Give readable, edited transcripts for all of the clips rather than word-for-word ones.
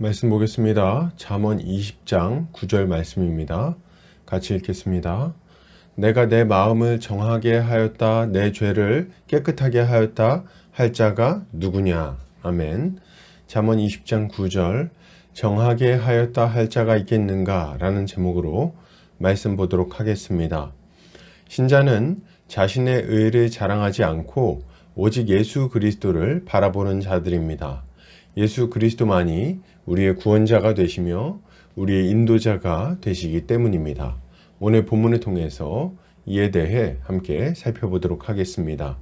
말씀 보겠습니다. 잠언 20장 9절 말씀입니다. 같이 읽겠습니다. 내가 내 마음을 정하게 하였다, 내 죄를 깨끗하게 하였다 할 자가 누구냐. 아멘. 잠언 20장 9절 정하게 하였다 할 자가 있겠는가 라는 제목으로 말씀 보도록 하겠습니다. 신자는 자신의 의를 자랑하지 않고 오직 예수 그리스도를 바라보는 자들입니다. 예수 그리스도만이 우리의 구원자가 되시며 우리의 인도자가 되시기 때문입니다. 오늘 본문을 통해서 이에 대해 함께 살펴보도록 하겠습니다.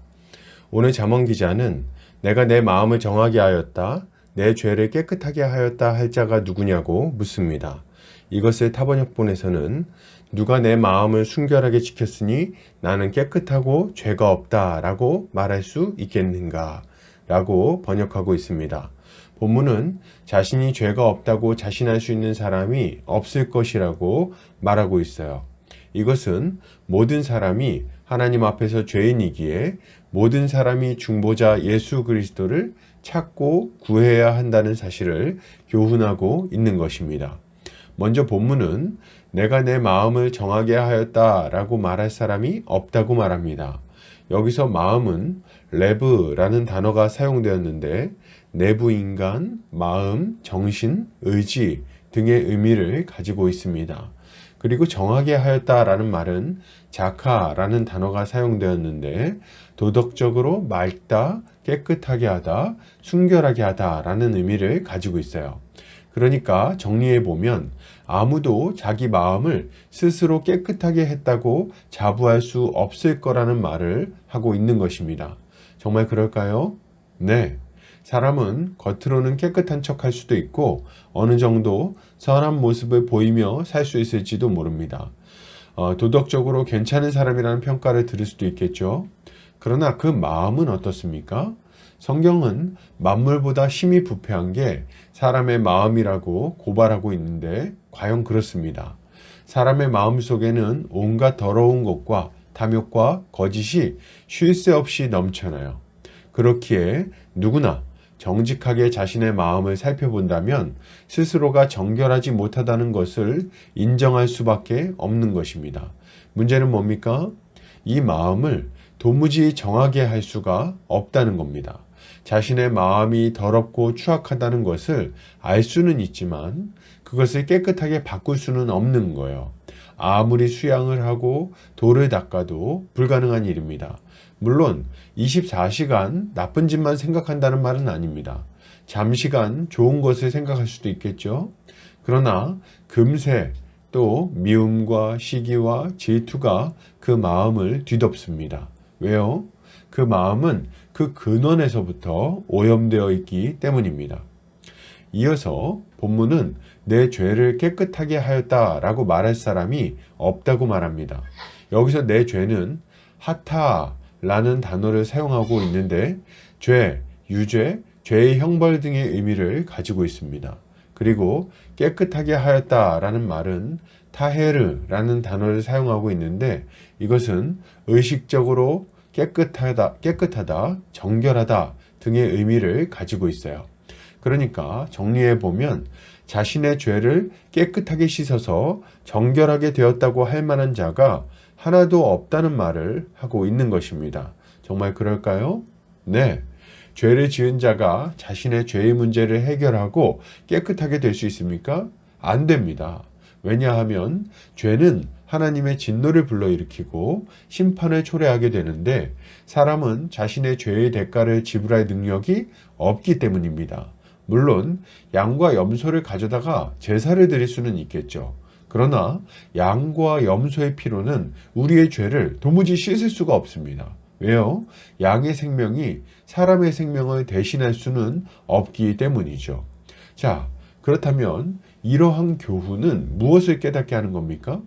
오늘 잠언 기자는 내가 내 마음을 정하게 하였다, 내 죄를 깨끗하게 하였다 할 자가 누구냐고 묻습니다. 이것을 타번역본에서는 누가 내 마음을 순결하게 지켰으니 나는 깨끗하고 죄가 없다 라고 말할 수 있겠는가 라고 번역하고 있습니다. 본문은 자신이 죄가 없다고 자신할 수 있는 사람이 없을 것이라고 말하고 있어요. 이것은 모든 사람이 하나님 앞에서 죄인이기에 모든 사람이 중보자 예수 그리스도를 찾고 구해야 한다는 사실을 교훈하고 있는 것입니다. 먼저 본문은 내가 내 마음을 정하게 하였다 라고 말할 사람이 없다고 말합니다. 여기서 마음은 레브라는 단어가 사용되었는데 내부 인간, 마음, 정신, 의지 등의 의미를 가지고 있습니다. 그리고 정하게 하였다라는 말은 자카라는 단어가 사용되었는데 도덕적으로 맑다, 깨끗하게 하다, 순결하게 하다라는 의미를 가지고 있어요. 그러니까 정리해 보면 아무도 자기 마음을 스스로 깨끗하게 했다고 자부할 수 없을 거라는 말을 하고 있는 것입니다. 정말 그럴까요? 네. 사람은 겉으로는 깨끗한 척 할 수도 있고 어느 정도 선한 모습을 보이며 살 수 있을지도 모릅니다. 도덕적으로 괜찮은 사람이라는 평가를 들을 수도 있겠죠. 그러나 그 마음은 어떻습니까? 성경은 만물보다 힘이 부패한 게 사람의 마음이라고 고발하고 있는데 과연 그렇습니다. 사람의 마음 속에는 온갖 더러운 것과 탐욕과 거짓이 쉴 새 없이 넘쳐나요. 그렇기에 누구나 정직하게 자신의 마음을 살펴본다면 스스로가 정결하지 못하다는 것을 인정할 수밖에 없는 것입니다. 문제는 뭡니까? 이 마음을 도무지 정하게 할 수가 없다는 겁니다. 자신의 마음이 더럽고 추악하다는 것을 알 수는 있지만 그것을 깨끗하게 바꿀 수는 없는 거예요. 아무리 수양을 하고 돌을 닦아도 불가능한 일입니다. 물론 24시간 나쁜 짓만 생각한다는 말은 아닙니다. 잠시간 좋은 것을 생각할 수도 있겠죠. 그러나 금세 또 미움과 시기와 질투가 그 마음을 뒤덮습니다. 왜요? 그 마음은 그 근원에서부터 오염되어 있기 때문입니다. 이어서 본문은 내 죄를 깨끗하게 하였다라고 말할 사람이 없다고 말합니다. 여기서 내 죄는 하타라는 단어를 사용하고 있는데 죄, 유죄, 죄의 형벌 등의 의미를 가지고 있습니다. 그리고 깨끗하게 하였다라는 말은 타헤르라는 단어를 사용하고 있는데 이것은 의식적으로 깨끗하다, 정결하다 등의 의미를 가지고 있어요. 그러니까 정리해 보면 자신의 죄를 깨끗하게 씻어서 정결하게 되었다고 할 만한 자가 하나도 없다는 말을 하고 있는 것입니다. 정말 그럴까요? 네. 죄를 지은 자가 자신의 죄의 문제를 해결하고 깨끗하게 될 수 있습니까? 안 됩니다. 왜냐하면 죄는 하나님의 진노를 불러일으키고 심판을 초래하게 되는데 사람은 자신의 죄의 대가를 지불할 능력이 없기 때문입니다. 물론 양과 염소를 가져다가 제사를 드릴 수는 있겠죠. 그러나 양과 염소의 피로는 우리의 죄를 도무지 씻을 수가 없습니다. 왜요? 양의 생명이 사람의 생명을 대신할 수는 없기 때문이죠. 자, 그렇다면 이러한 교훈은 무엇을 깨닫게 하는 겁니까?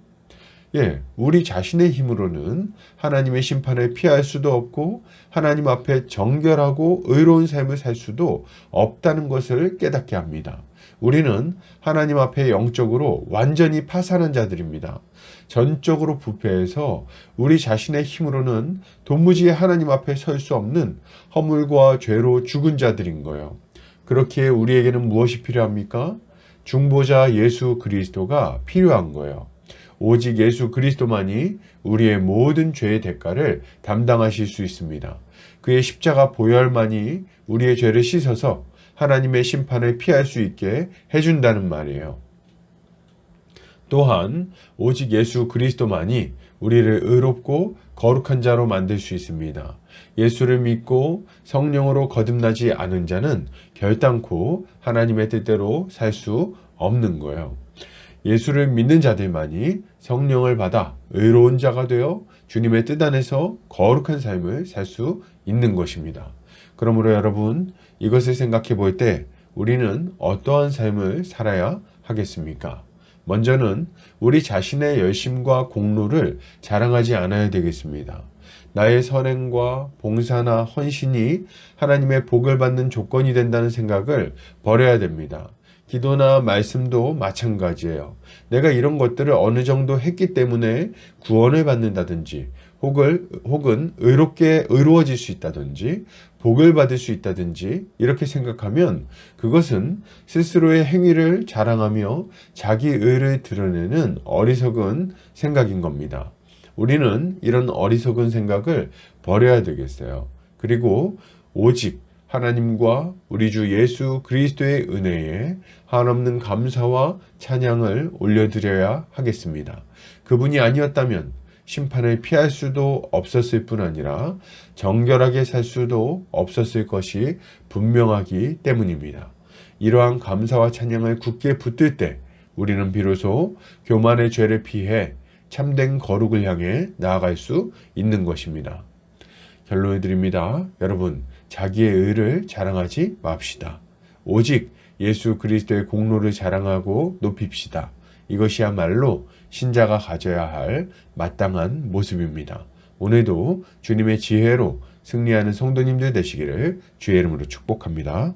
우리 자신의 힘으로는 하나님의 심판을 피할 수도 없고 하나님 앞에 정결하고 의로운 삶을 살 수도 없다는 것을 깨닫게 합니다. 우리는 하나님 앞에 영적으로 완전히 파산한 자들입니다. 전적으로 부패해서 우리 자신의 힘으로는 도무지 하나님 앞에 설 수 없는 허물과 죄로 죽은 자들인 거예요. 그렇기에 우리에게는 무엇이 필요합니까? 중보자 예수 그리스도가 필요한 거예요. 오직 예수 그리스도만이 우리의 모든 죄의 대가를 담당하실 수 있습니다. 그의 십자가 보혈만이 우리의 죄를 씻어서 하나님의 심판을 피할 수 있게 해준다는 말이에요. 또한 오직 예수 그리스도만이 우리를 의롭고 거룩한 자로 만들 수 있습니다. 예수를 믿고 성령으로 거듭나지 않은 자는 결단코 하나님의 뜻대로 살 수 없는 거예요. 예수를 믿는 자들만이 성령을 받아 의로운 자가 되어 주님의 뜻 안에서 거룩한 삶을 살 수 있는 것입니다. 그러므로 여러분, 이것을 생각해 볼 때 우리는 어떠한 삶을 살아야 하겠습니까? 먼저는 우리 자신의 열심과 공로를 자랑하지 않아야 되겠습니다. 나의 선행과 봉사나 헌신이 하나님의 복을 받는 조건이 된다는 생각을 버려야 됩니다. 기도나 말씀도 마찬가지예요. 내가 이런 것들을 어느 정도 했기 때문에 구원을 받는다든지 혹은 의로워질 수 있다든지 복을 받을 수 있다든지 이렇게 생각하면 그것은 스스로의 행위를 자랑하며 자기 의를 드러내는 어리석은 생각인 겁니다. 우리는 이런 어리석은 생각을 버려야 되겠어요. 그리고 오직 하나님과 우리 주 예수 그리스도의 은혜에 한없는 감사와 찬양을 올려드려야 하겠습니다. 그분이 아니었다면 심판을 피할 수도 없었을 뿐 아니라 정결하게 살 수도 없었을 것이 분명하기 때문입니다. 이러한 감사와 찬양을 굳게 붙들 때 우리는 비로소 교만의 죄를 피해 참된 거룩을 향해 나아갈 수 있는 것입니다. 결론을 드립니다. 여러분, 자기의 의를 자랑하지 맙시다. 오직 예수 그리스도의 공로를 자랑하고 높입시다. 이것이야말로 신자가 가져야 할 마땅한 모습입니다. 오늘도 주님의 지혜로 승리하는 성도님들 되시기를 주의 이름으로 축복합니다.